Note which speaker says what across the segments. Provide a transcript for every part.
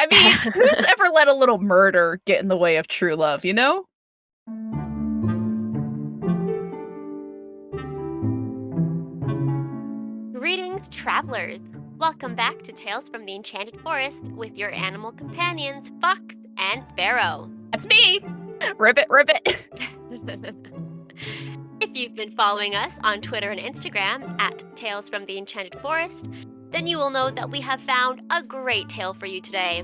Speaker 1: I mean, who's ever let a little murder get in the way of true love, you know?
Speaker 2: Greetings, travelers! Welcome back to Tales from the Enchanted Forest with your animal companions, Fox and Sparrow.
Speaker 1: That's me! Ribbit, ribbit.
Speaker 2: If you've been following us on Twitter and Instagram at Tales from the Enchanted Forest, then you will know that we have found a great tale for you today.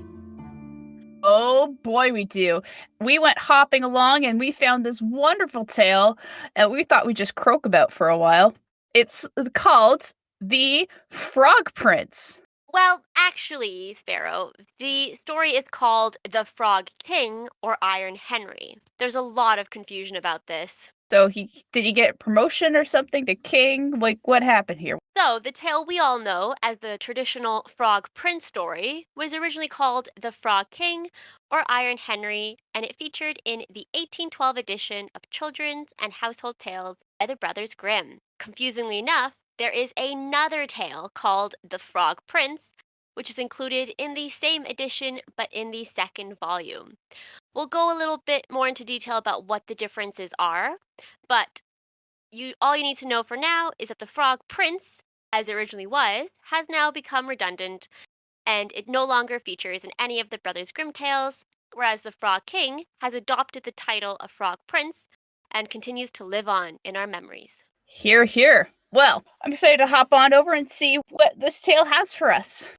Speaker 1: Oh boy, we do. We went hopping along and we found this wonderful tale that we thought we'd just croak about for a while. It's called The Frog Prince.
Speaker 2: Well, actually, Sparrow, the story is called The Frog King or Iron Henry. There's a lot of confusion about this.
Speaker 1: So did he get promotion or something to king? Like, what happened here?
Speaker 2: So, the tale we all know as the traditional Frog Prince story was originally called The Frog King or Iron Henry, and it featured in the 1812 edition of Children's and Household Tales by the Brothers Grimm. Confusingly enough, there is another tale called The Frog Prince, which is included in the same edition but in the second volume. We'll go a little bit more into detail about what the differences are, but all you need to know for now is that the Frog Prince, as it originally was, has now become redundant, and it no longer features in any of the Brothers Grimm tales, whereas the Frog King has adopted the title of Frog Prince and continues to live on in our memories.
Speaker 1: Hear, hear. Well, I'm excited to hop on over and see what this tale has for us.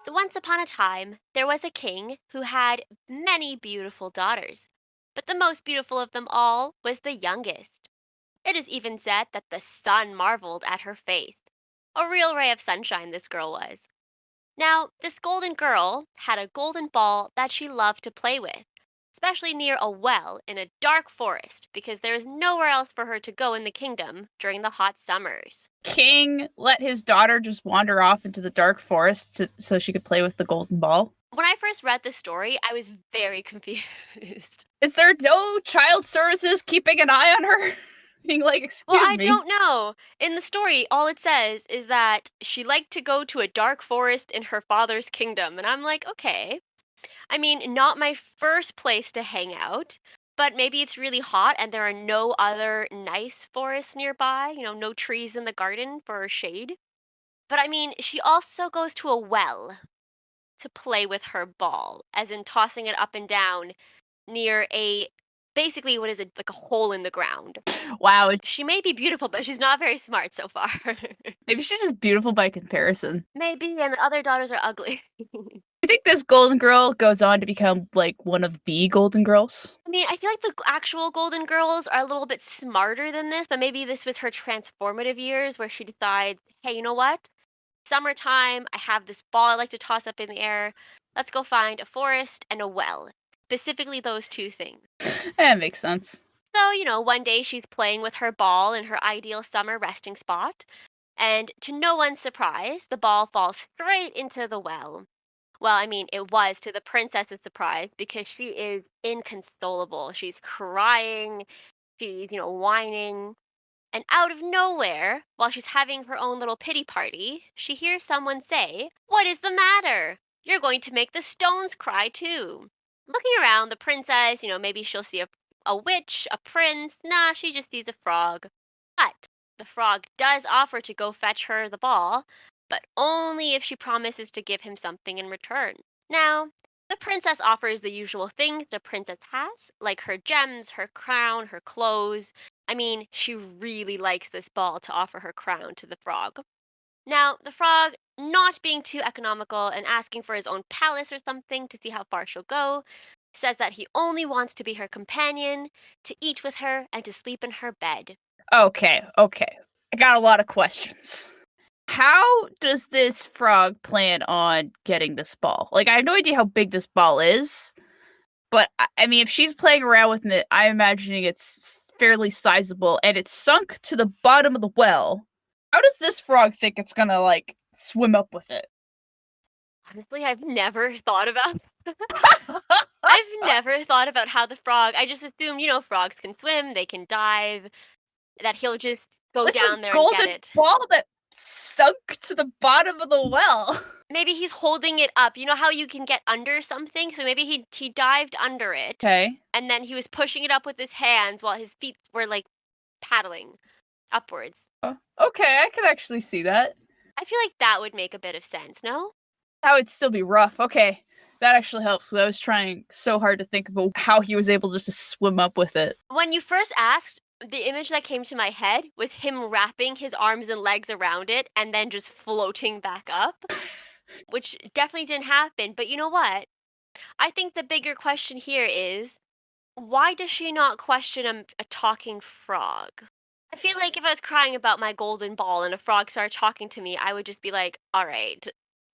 Speaker 2: So once upon a time, there was a king who had many beautiful daughters, but the most beautiful of them all was the youngest. It is even said that the sun marveled at her face. A real ray of sunshine this girl was. Now, this golden girl had a golden ball that she loved to play with, especially near a well in a dark forest, because there is nowhere else for her to go in the kingdom during the hot summers.
Speaker 1: King let his daughter just wander off into the dark forest so she could play with the golden ball.
Speaker 2: When I first read this story, I was very confused.
Speaker 1: Is there no child services keeping an eye on her? Being like, excuse
Speaker 2: Well, I
Speaker 1: me.
Speaker 2: don't know. In the story, all it says is that she liked to go to a dark forest in her father's kingdom. And I'm like, okay. I mean, not my first place to hang out, but maybe it's really hot and there are no other nice forests nearby, no trees in the garden for shade. But I mean, she also goes to a well to play with her ball, as in tossing it up and down near basically what is it, like a hole in the ground.
Speaker 1: Wow.
Speaker 2: She may be beautiful, but she's not very smart so far.
Speaker 1: Maybe she's just beautiful by comparison.
Speaker 2: Maybe, and the other daughters are ugly.
Speaker 1: I think this golden girl goes on to become like one of the golden girls.
Speaker 2: I mean, I feel like the actual golden girls are a little bit smarter than this, but maybe this with her transformative years where she decides, hey, you know what? Summertime, I have this ball I like to toss up in the air. Let's go find a forest and a well. Specifically those two things.
Speaker 1: That makes sense.
Speaker 2: So, one day she's playing with her ball in her ideal summer resting spot, and to no one's surprise, the ball falls straight into the well. Well, I mean, it was to the princess's surprise because she is inconsolable. She's crying, she's, whining, and out of nowhere, while she's having her own little pity party, she hears someone say, "What is the matter? You're going to make the stones cry too." Looking around, the princess, maybe she'll see a witch, a prince. Nah, she just sees a frog. But the frog does offer to go fetch her the ball, but only if she promises to give him something in return. Now, the princess offers the usual things a princess has, like her gems, her crown, her clothes. I mean, she really likes this ball to offer her crown to the frog. Now, the frog, not being too economical and asking for his own palace or something to see how far she'll go, says that he only wants to be her companion, to eat with her, and to sleep in her bed.
Speaker 1: Okay. I got a lot of questions. How does this frog plan on getting this ball? Like, I have no idea how big this ball is, but I mean, if she's playing around with it, I'm imagining it's fairly sizable, and it's sunk to the bottom of the well. How does this frog think it's gonna, like, swim up with it?
Speaker 2: Honestly, I've never thought about I've never thought about how the frog, I just assume, frogs can swim, they can dive, that he'll just go
Speaker 1: This
Speaker 2: down there and
Speaker 1: golden
Speaker 2: get it.
Speaker 1: ball that sunk to the bottom of the well.
Speaker 2: Maybe he's holding it up. You know how you can get under something? So maybe he dived under it.
Speaker 1: Okay.
Speaker 2: And then he was pushing it up with his hands while his feet were like paddling upwards.
Speaker 1: Okay, I can actually see that.
Speaker 2: I feel like that would make a bit of sense, no?
Speaker 1: That would still be rough. Okay. That actually helps. 'Cause I was trying so hard to think about how he was able just to swim up with it.
Speaker 2: When you first asked, the image that came to my head was him wrapping his arms and legs around it and then just floating back up, which definitely didn't happen. But you know what? I think the bigger question here is, why does she not question a talking frog? I feel like if I was crying about my golden ball and a frog started talking to me, I would just be like, all right,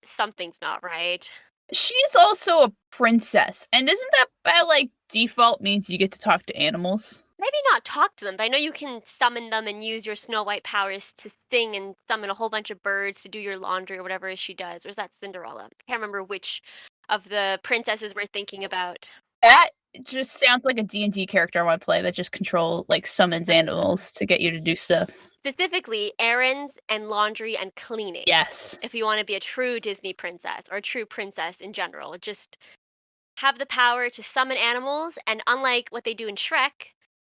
Speaker 2: something's not right.
Speaker 1: She's also a princess. And isn't that by like default means you get to talk to animals?
Speaker 2: Maybe not talk to them, but I know you can summon them and use your Snow White powers to sing and summon a whole bunch of birds to do your laundry or whatever she does. Or is that Cinderella? I can't remember which of the princesses we're thinking about.
Speaker 1: That just sounds like a D&D character I want to play that just summons animals to get you to do stuff.
Speaker 2: Specifically, errands and laundry and cleaning.
Speaker 1: Yes.
Speaker 2: If you want to be a true Disney princess or a true princess in general, just have the power to summon animals, and unlike what they do in Shrek,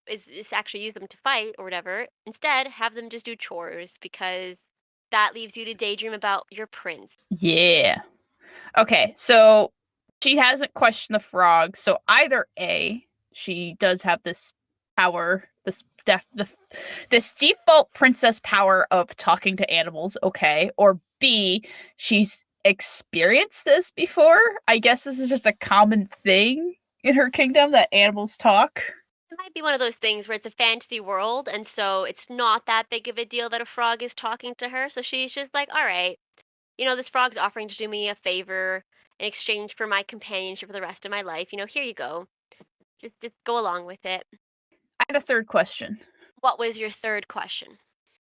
Speaker 2: is actually use them to fight or whatever, instead have them just do chores because that leaves you to daydream about your prince.
Speaker 1: Yeah. Okay, so she hasn't questioned the frog, so either A, she does have this power, this default princess power of talking to animals, okay, or B, she's experienced this before. I guess this is just a common thing in her kingdom that animals talk.
Speaker 2: It might be one of those things where it's a fantasy world, and so it's not that big of a deal that a frog is talking to her. So she's just like, all right, this frog's offering to do me a favor in exchange for my companionship for the rest of my life. Here you go. Just go along with it.
Speaker 1: I had a third question.
Speaker 2: What was your third question?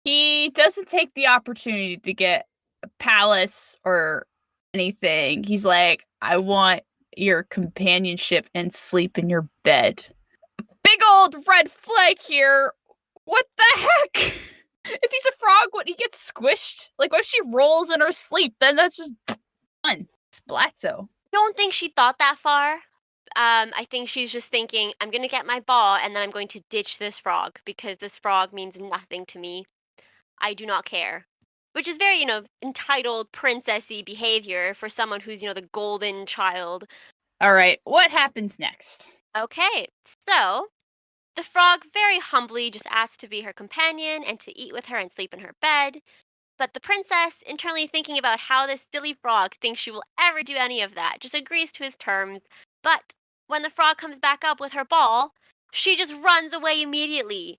Speaker 1: He doesn't take the opportunity to get a palace or anything. He's like, I want your companionship and sleep in your bed. Big old red flag here. What the heck? If he's a frog, what, he gets squished? Like, what if she rolls in her sleep? Then that's just fun. Splatzo.
Speaker 2: Don't think she thought that far. I think she's just thinking, I'm going to get my ball and then I'm going to ditch this frog because this frog means nothing to me. I do not care. Which is very, entitled princessy behavior for someone who's, the golden child.
Speaker 1: All right, what happens next?
Speaker 2: Okay, so the frog very humbly just asks to be her companion and to eat with her and sleep in her bed. But the princess, internally thinking about how this silly frog thinks she will ever do any of that, just agrees to his terms. But when the frog comes back up with her ball, she just runs away immediately.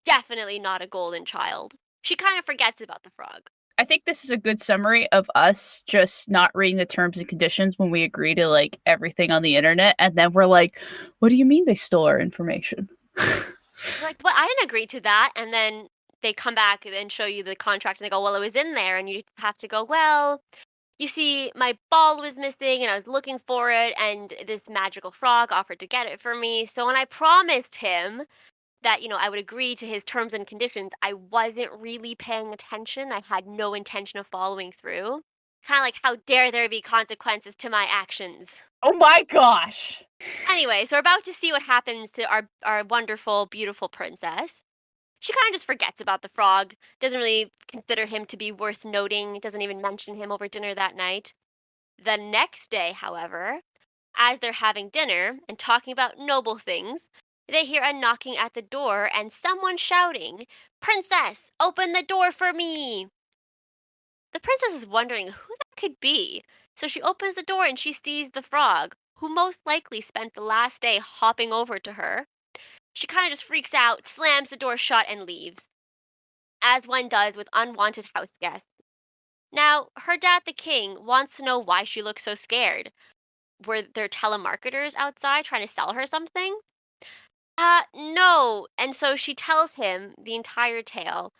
Speaker 2: Definitely not a golden child. She kind of forgets about the frog.
Speaker 1: I think this is a good summary of us just not reading the terms and conditions when we agree to like everything on the internet, and then we're like, what do you mean they stole our information?
Speaker 2: Like, well, I didn't agree to that. And then they come back and show you the contract and they go, well, it was in there. And you have to go, well, you see, my ball was missing and I was looking for it. And this magical frog offered to get it for me. So when I promised him that, I would agree to his terms and conditions, I wasn't really paying attention. I had no intention of following through. Kind of like, how dare there be consequences to my actions?
Speaker 1: Oh my gosh.
Speaker 2: Anyway, so we're about to see what happens to our wonderful, beautiful princess. She kind of just forgets about the frog, doesn't really consider him to be worth noting, doesn't even mention him over dinner that night. The next day, however, as they're having dinner and talking about noble things, they hear a knocking at the door and someone shouting, "Princess, open the door for me!" The princess is wondering who that could be, so she opens the door and she sees the frog, who most likely spent the last day hopping over to her. She kind of just freaks out, slams the door shut, and leaves, as one does with unwanted house guests. Now, her dad, the king, wants to know why she looks so scared. Were there telemarketers outside trying to sell her something? No. And so she tells him the entire tale.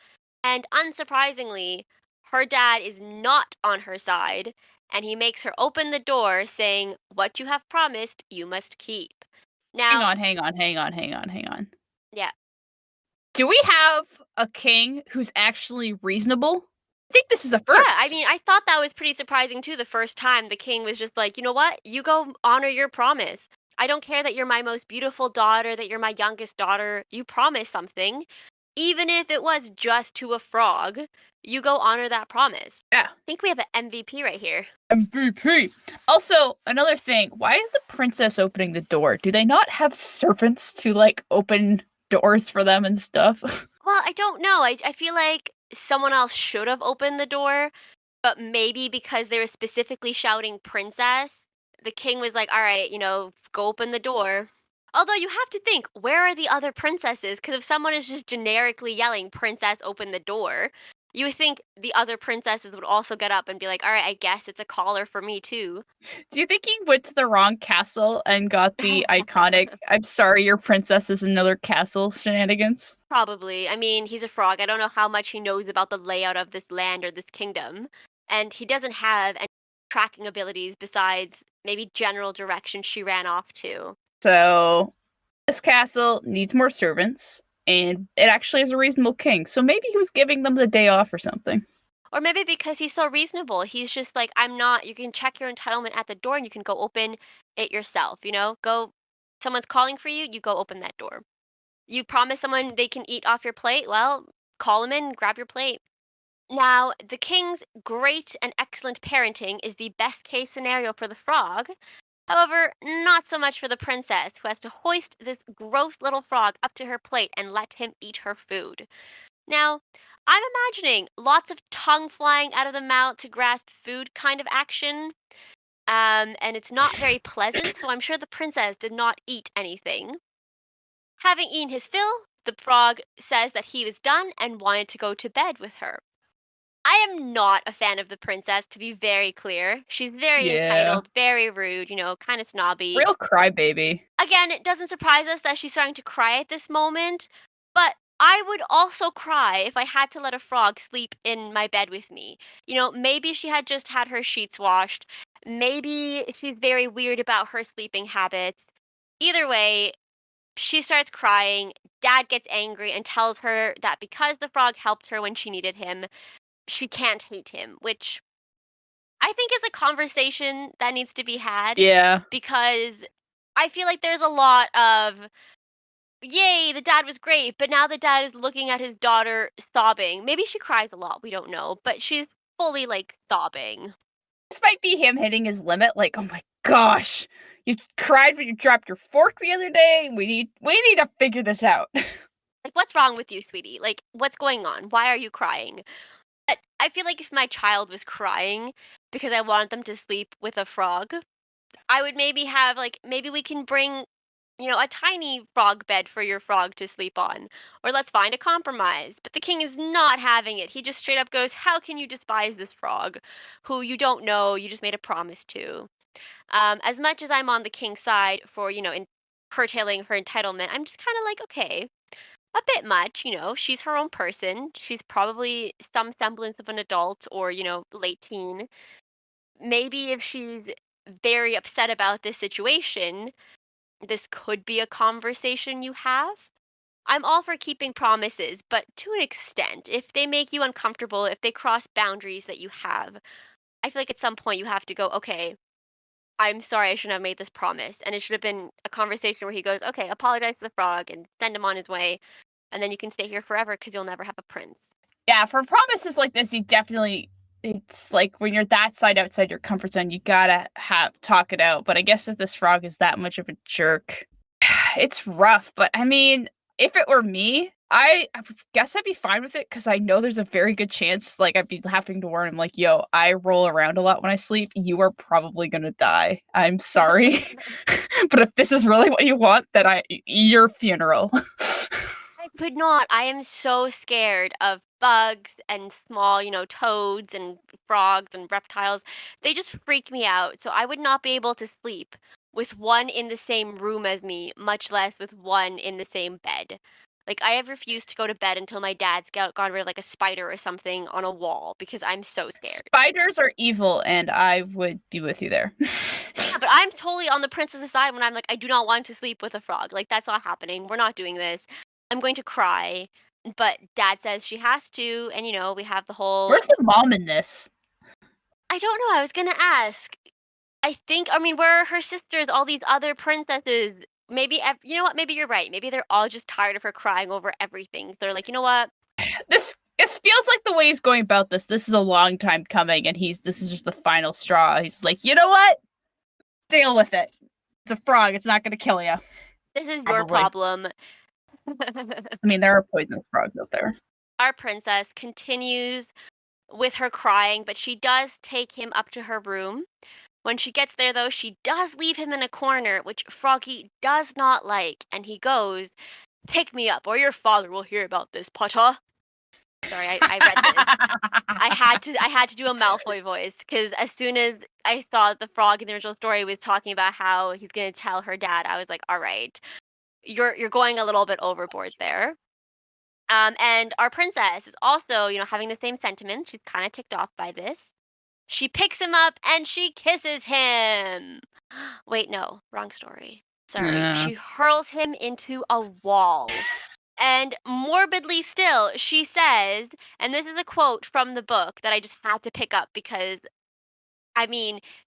Speaker 2: And unsurprisingly, her dad is not on her side, and he makes her open the door, saying, "What you have promised, you must keep." Now,
Speaker 1: Hang on.
Speaker 2: yeah.
Speaker 1: Do we have a king who's actually reasonable? think this is a
Speaker 2: Yeah, I
Speaker 1: first.
Speaker 2: mean, I thought that was pretty surprising too the first time the king was just like, "You know what? You go honor your promise. I don't care that you're my most beautiful daughter, that you're my youngest daughter. You promised something. Even if it was just to a frog, you go honor that promise."
Speaker 1: Yeah.
Speaker 2: I think we have an MVP right here.
Speaker 1: MVP. Also, another thing, why is the princess opening the door? Do they not have servants to like open doors for them and stuff?
Speaker 2: Well, I don't know. I feel like someone else should have opened the door, but maybe because they were specifically shouting princess, the king was like, "All right, go open the door." Although you have to think, where are the other princesses? Because if someone is just generically yelling, "Princess, open the door," you would think the other princesses would also get up and be like, "All right, I guess it's a caller for me too."
Speaker 1: Do you think he went to the wrong castle and got the iconic "I'm sorry, your princess is another castle" shenanigans?
Speaker 2: Probably. I mean, he's a frog. I don't know how much he knows about the layout of this land or this kingdom. And he doesn't have any tracking abilities besides maybe general direction she ran off to.
Speaker 1: So this castle needs more servants, and it actually has a reasonable king. So maybe he was giving them the day off or something.
Speaker 2: Or maybe because he's so reasonable, he's just like, I'm not, you can check your entitlement at the door and you can go open it yourself, Go, someone's calling for you, you go open that door. You promise someone they can eat off your plate, well, call them in, grab your plate. Now, the king's great and excellent parenting is the best case scenario for the frog. However, not so much for the princess, who has to hoist this gross little frog up to her plate and let him eat her food. Now, I'm imagining lots of tongue flying out of the mouth to grasp food kind of action. And it's not very pleasant, so I'm sure the princess did not eat anything. Having eaten his fill, the frog says that he was done and wanted to go to bed with her. I am not a fan of the princess, to be very clear. She's very
Speaker 1: Yeah.
Speaker 2: entitled, very rude, kind of snobby.
Speaker 1: Real crybaby.
Speaker 2: Again, it doesn't surprise us that she's starting to cry at this moment, but I would also cry if I had to let a frog sleep in my bed with me. Maybe she had just had her sheets washed. Maybe she's very weird about her sleeping habits. Either way, she starts crying. Dad gets angry and tells her that because the frog helped her when she needed him, she can't hate him, which I think is a conversation that needs to be had
Speaker 1: Yeah.
Speaker 2: because I feel like there's a lot of, yay, the dad was great, but now the dad is looking at his daughter sobbing. Maybe she cries a lot, we don't know, but she's fully like sobbing.
Speaker 1: This might be him hitting his limit, like, oh my gosh, you cried when you dropped your fork the other day. We need to figure this out.
Speaker 2: Like, what's wrong with you, sweetie? Like, what's going on? Why are you crying? But I feel like if my child was crying because I wanted them to sleep with a frog, I would maybe have like maybe we can bring a tiny frog bed for your frog to sleep on, or let's find a compromise. But the king is not having it. He just straight up goes, "How can you despise this frog, who you don't know? You just made a promise to." As much as I'm on the king's side for curtailing her entitlement, I'm just kind of like, okay, a bit much. She's her own person. She's probably some semblance of an adult or late teen. Maybe if she's very upset about this situation, this could be a conversation you have. I'm all for keeping promises, but to an extent, if they make you uncomfortable, if they cross boundaries that you have, I feel like at some point you have to go, okay, I'm sorry, I shouldn't have made this promise. And it should have been a conversation where he goes, okay, apologize to the frog and send him on his way. And then you can stay here forever because you'll never have a prince.
Speaker 1: Yeah, for promises like this, it's like when you're that side outside your comfort zone, you gotta talk it out. But I guess if this frog is that much of a jerk, it's rough. But I mean, if it were me, I guess I'd be fine with it because I know there's a very good chance, like, I'd be having to warn him, like, yo, I roll around a lot when I sleep. You are probably gonna die. I'm sorry. But if this is really what you want, then your funeral.
Speaker 2: I could not. I am so scared of bugs and small, toads and frogs and reptiles. They just freak me out. So I would not be able to sleep with one in the same room as me, much less with one in the same bed. Like, I have refused to go to bed until my dad's gone rid of like a spider or something on a wall because I'm so scared.
Speaker 1: Spiders are evil, and I would be with you there.
Speaker 2: Yeah, but I'm totally on the princess's side when I'm like, I do not want to sleep with a frog. Like, that's not happening. We're not doing this. I'm going to cry. but Dad says she has to, and we have the whole.
Speaker 1: Where's the mom in this?
Speaker 2: I don't know. I was gonna ask. Where are her sisters? All these other princesses. Maybe you know what? Maybe you're right. Maybe they're all just tired of her crying over everything. They're like, you know what?
Speaker 1: This feels like the way he's going about this. This is a long time coming, and this is just the final straw. He's like, you know what? Deal with it. It's a frog. It's not going to kill you.
Speaker 2: This is your problem.
Speaker 1: I mean, there are poisonous frogs out there.
Speaker 2: Our princess continues with her crying, but she does take him up to her room. When she gets there, though, she does leave him in a corner, which Froggy does not like, and he goes, "Pick me up, or your father will hear about this, Potter." Sorry, I read this. I had to do a Malfoy voice, because as soon as I saw the frog in the original story was talking about how he's going to tell her dad, I was like, all right, you're going a little bit overboard there. And our princess is also, having the same sentiments. She's kind of ticked off by this. She picks him up and she kisses him. Wait, no, wrong story. Sorry.
Speaker 1: Yeah.
Speaker 2: She hurls him into a wall. And morbidly still, she says, and this is a quote from the book that I just had to pick up because,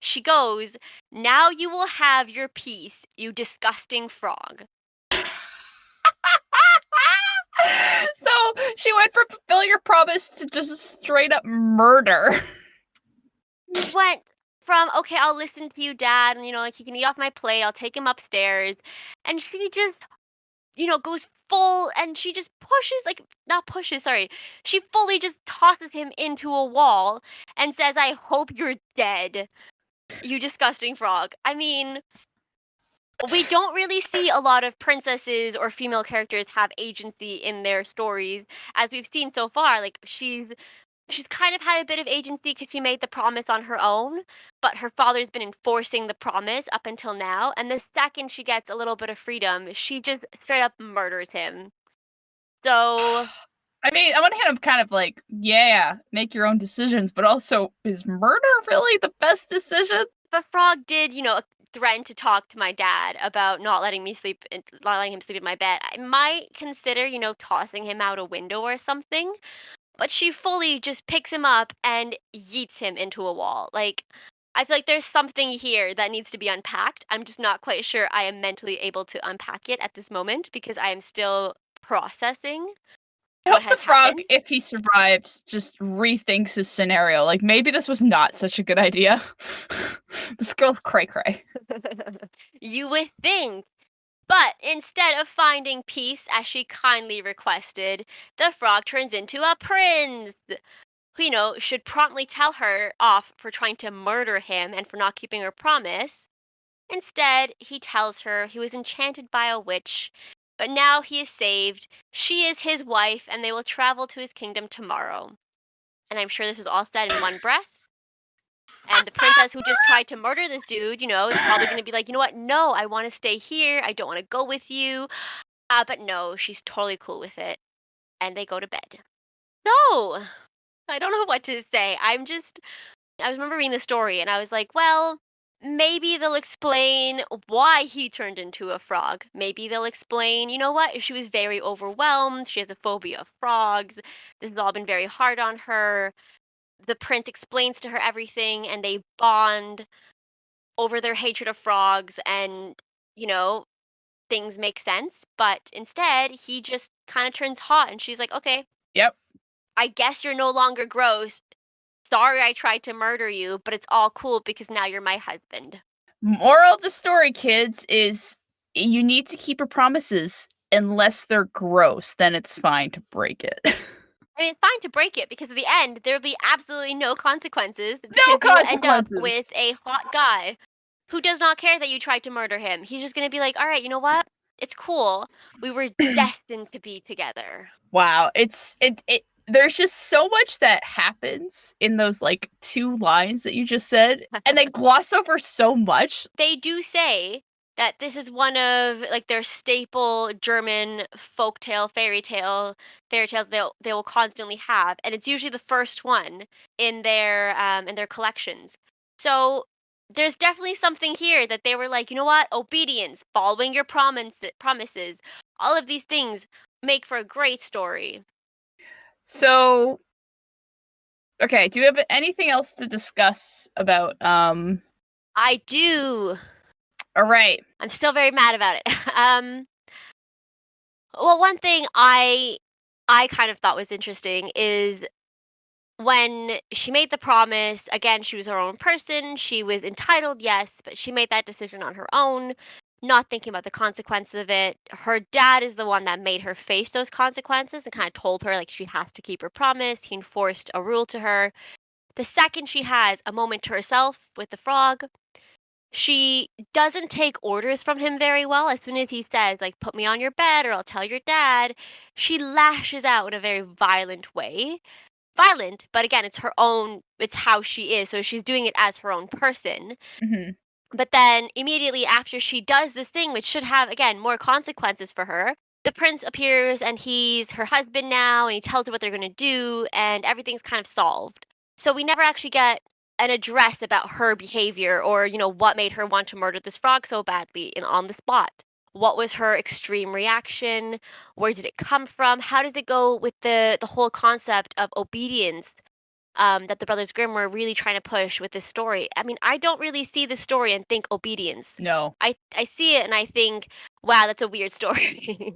Speaker 2: she goes, "Now you will have your peace, you disgusting frog."
Speaker 1: So she went from fulfilling her promise to just straight up murder.
Speaker 2: Went from, okay, I'll listen to you, Dad, and he can eat off my plate, I'll take him upstairs, and she just, goes full, and she just she fully just tosses him into a wall and says, "I hope you're dead, you disgusting frog." We don't really see a lot of princesses or female characters have agency in their stories, as we've seen so far. Like, she's kind of had a bit of agency because she made the promise on her own, but her father's been enforcing the promise up until now, and the second she gets a little bit of freedom, she just straight up murders him. So...
Speaker 1: on one hand, I'm kind of like, yeah, make your own decisions, but also, is murder really the best decision?
Speaker 2: But Frog did, threaten to talk to my dad about not letting him sleep in my bed. I might consider, tossing him out a window or something. But she fully just picks him up and yeets him into a wall. Like, I feel like there's something here that needs to be unpacked. I'm just not quite sure I am mentally able to unpack it at this moment because I am still processing.
Speaker 1: I hope the frog, if he survives, just rethinks his scenario. Like, maybe this was not such a good idea. This girl's cray-cray.
Speaker 2: You would think. But instead of finding peace, as she kindly requested, the frog turns into a prince, who, should promptly tell her off for trying to murder him and for not keeping her promise. Instead, he tells her he was enchanted by a witch, but now he is saved. She is his wife, and they will travel to his kingdom tomorrow. And I'm sure this was all said in one breath. And the princess who just tried to murder this dude, is probably going to be like, you know what? No, I want to stay here. I don't want to go with you. But no, she's totally cool with it. And they go to bed. So, I don't know what to say. I remember reading the story and I was like, well, maybe they'll explain why he turned into a frog. Maybe they'll explain, she was very overwhelmed. She has a phobia of frogs. This has all been very hard on her. The prince explains to her everything and they bond over their hatred of frogs and, things make sense. But instead, he just kind of turns hot and she's like, okay.
Speaker 1: Yep. I
Speaker 2: guess you're no longer gross. Sorry I tried to murder you, but it's all cool because now you're my husband.
Speaker 1: Moral of the story, kids, is you need to keep your promises unless they're gross. Then it's fine to break it.
Speaker 2: It's fine to break it because at the end, there'll be absolutely no consequences.
Speaker 1: No consequences!
Speaker 2: You'll end up with a hot guy who does not care that you tried to murder him. He's just going to be like, all right, you know what? It's cool. We were destined to be together.
Speaker 1: Wow. There's just so much that happens in those, 2 lines that you just said, and they gloss over so much.
Speaker 2: They do say that this is one of, their staple German folktale, fairy tales they will constantly have, and it's usually the first one in their collections. So there's definitely something here that they were like, you know what? Obedience, following your promises, all of these things make for a great story.
Speaker 1: So, okay, do you have anything else to discuss about
Speaker 2: I do.
Speaker 1: All right.
Speaker 2: I'm still very mad about it. Well, one thing I kind of thought was interesting is when she made the promise, again, she was her own person. She was entitled, yes, but she made that decision on her own, not thinking about the consequences of it. Her dad is the one that made her face those consequences and kind of told her, like, she has to keep her promise. He enforced a rule to her. The second she has a moment to herself with the frog, she doesn't take orders from him very well. As soon as he says, like, put me on your bed or I'll tell your dad, she lashes out in a very violent way. Violent, but again, it's her own, it's how she is. So she's doing it as her own person.
Speaker 1: Mm-hmm.
Speaker 2: But then immediately after she does this thing, which should have, again, more consequences for her, the prince appears and he's her husband now and he tells her what they're going to do and everything's kind of solved. So we never actually get an address about her behavior or, what made her want to murder this frog so badly on the spot. What was her extreme reaction? Where did it come from? How does it go with the whole concept of obedience that the Brothers Grimm were really trying to push with this story? I mean, I don't really see the story and think obedience.
Speaker 1: No.
Speaker 2: I see it and I think, wow, that's a weird story.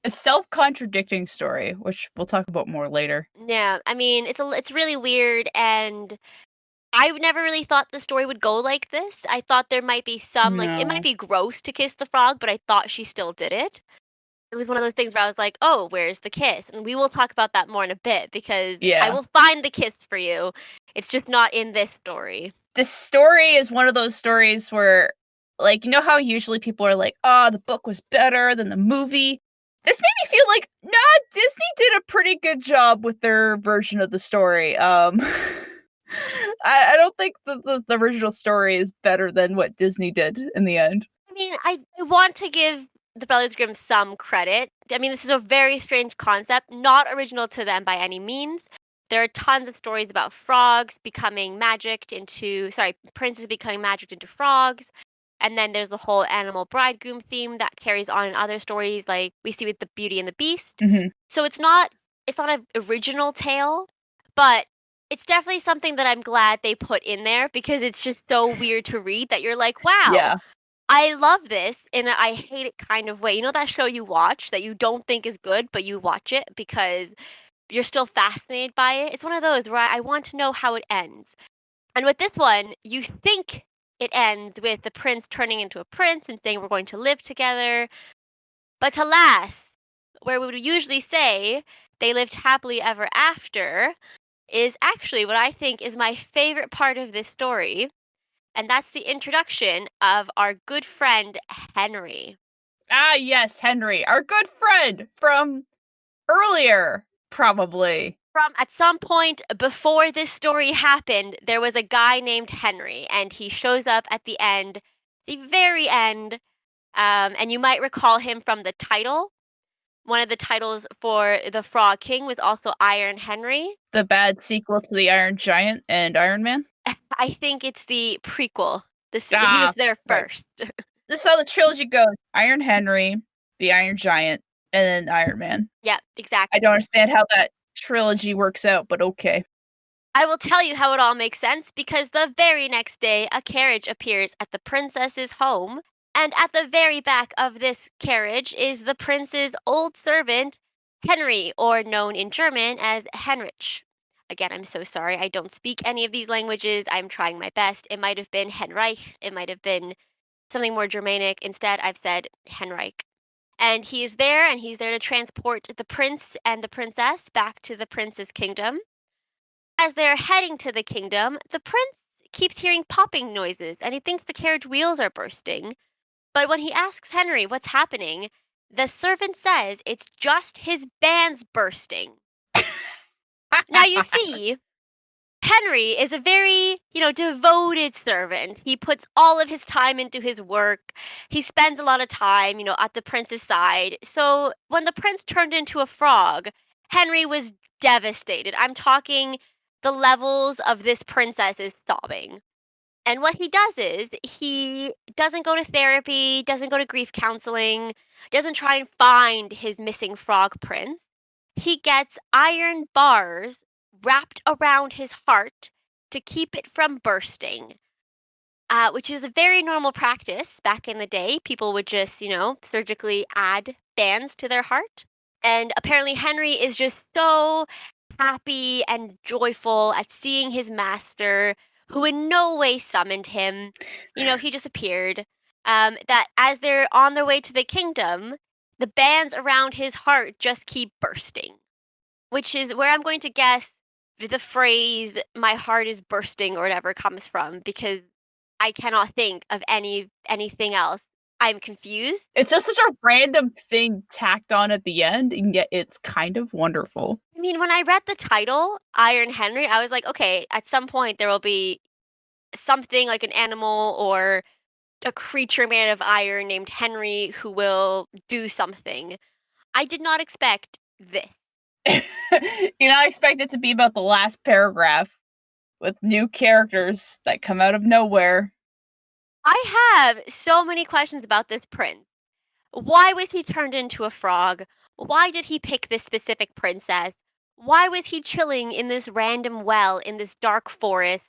Speaker 1: A self-contradicting story, which we'll talk about more later.
Speaker 2: Yeah, I mean, it's really weird, and I never really thought the story would go like this. I thought there might be some, like, it might
Speaker 1: No.
Speaker 2: be gross to kiss the frog, but I thought she still did it. It was one of those things where I was like, oh, where's the kiss? And we will talk about that more in a bit because I
Speaker 1: Yeah.
Speaker 2: will find the kiss for you. It's just not in this story.
Speaker 1: This story is one of those stories where, like, you know how usually people are like, oh, the book was better than the movie? This made me feel like, nah, Disney did a pretty good job with their version of the story. I don't think the original story is better than what Disney did in the end.
Speaker 2: I mean, I want to give the Brothers Grimm some credit. I mean, this is a very strange concept, not original to them by any means. There are tons of stories about frogs becoming magicked into, sorry, princes becoming magicked into frogs. And then there's the whole animal bridegroom theme that carries on in other stories, like we see with the Beauty and the Beast.
Speaker 1: Mm-hmm.
Speaker 2: So it's not an original tale, but it's definitely something that I'm glad they put in there because it's just so weird to read that you're like, wow,
Speaker 1: Yeah.
Speaker 2: I love this in a I hate it kind of way. You know that show you watch that you don't think is good, but you watch it because you're still fascinated by it? It's one of those where I want to know how it ends. And with this one, you think it ends with the prince turning into a prince and saying we're going to live together. But alas, where we would usually say they lived happily ever after is actually what I think is my favorite part of this story. And that's the introduction of our good friend Henry.
Speaker 1: Ah, yes, Henry, our good friend from earlier, probably.
Speaker 2: From at some point before this story happened, there was a guy named Henry, and he shows up at the end, the very end. And you might recall him from the title. One of the titles for the Frog King was also Iron Henry.
Speaker 1: The bad sequel to the Iron Giant and Iron Man.
Speaker 2: I think it's the prequel. He was
Speaker 1: Ah,
Speaker 2: there
Speaker 1: right.
Speaker 2: first.
Speaker 1: This is how the trilogy goes: Iron Henry, the Iron Giant, and then Iron Man.
Speaker 2: Yeah, exactly.
Speaker 1: I don't understand how that trilogy works out, but okay.
Speaker 2: I will tell you how it all makes sense because the very next day, a carriage appears at the princess's home, and at the very back of this carriage is the prince's old servant, Henry, or known in German as Henrich. Again, I'm so sorry. I don't speak any of these languages. I'm trying my best. It might have been Henreich. It might have been something more Germanic. Instead, I've said Henreich. And he is there, and he's there to transport the prince and the princess back to the prince's kingdom. As they're heading to the kingdom, the prince keeps hearing popping noises and he thinks the carriage wheels are bursting. But when he asks Henry what's happening, the servant says it's just his bands bursting. Now you see, Henry is a very, devoted servant. He puts all of his time into his work. He spends a lot of time, at the prince's side. So when the prince turned into a frog, Henry was devastated. I'm talking the levels of this princess is sobbing. And what he does is he doesn't go to therapy, doesn't go to grief counseling, doesn't try and find his missing frog prince. He gets iron bars wrapped around his heart to keep it from bursting, which is a very normal practice back in the day. People would just, surgically add bands to their heart. And apparently, Henry is just so happy and joyful at seeing his master, who in no way summoned him. He just appeared. That as they're on their way to the kingdom, the bands around his heart just keep bursting, which is where I'm going to guess the phrase "my heart is bursting" or whatever comes from, because I cannot think of anything else. I'm confused.
Speaker 1: It's just such a random thing tacked on at the end, and yet it's kind of wonderful.
Speaker 2: I mean, when I read the title, Iron Henry, I was like, okay, at some point there will be something like an animal or a creature made of iron named Henry who will do something. I did not expect this.
Speaker 1: I expect it to be about the last paragraph with new characters that come out of nowhere.
Speaker 2: I have so many questions about this prince. Why was he turned into a frog? Why did he pick this specific princess? Why was he chilling in this random well in this dark forest?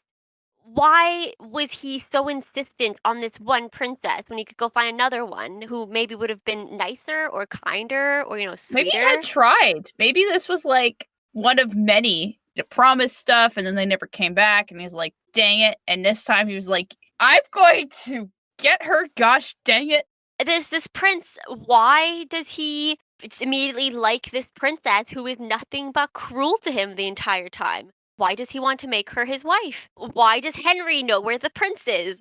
Speaker 2: Why was he so insistent on this one princess when he could go find another one who maybe would have been nicer or kinder or, sweeter?
Speaker 1: Maybe he had tried. Maybe this was like one of many that promised stuff and then they never came back, and he's like, dang it. And this time he was like, I'm going to get her, gosh dang it.
Speaker 2: This prince, why does he immediately like this princess who is nothing but cruel to him the entire time? Why does he want to make her his wife? Why does Henry know where the prince is?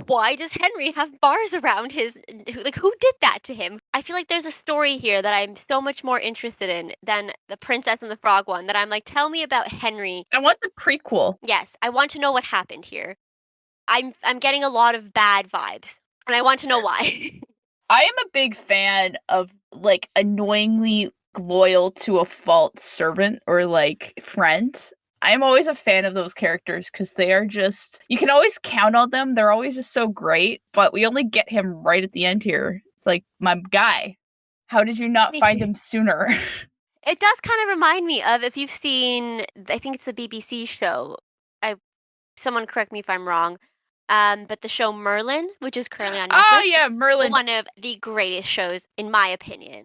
Speaker 2: Why does Henry have bars around who did that to him? I feel like there's a story here that I'm so much more interested in than the Princess and the Frog one, that I'm like, tell me about Henry.
Speaker 1: I want the prequel.
Speaker 2: Yes, I want to know what happened here. I'm getting a lot of bad vibes, and I want to know why.
Speaker 1: I am a big fan of like annoyingly loyal to a fault servant or like friend. I'm always a fan of those characters because they are just, you can always count on them. They're always just so great, but we only get him right at the end here. It's like, my guy, how did you not find him sooner?
Speaker 2: It does kind of remind me of, if you've seen, I think it's a BBC show. Someone correct me if I'm wrong. But the show Merlin, which is currently on Netflix.
Speaker 1: Oh yeah, Merlin.
Speaker 2: One of the greatest shows, in my opinion.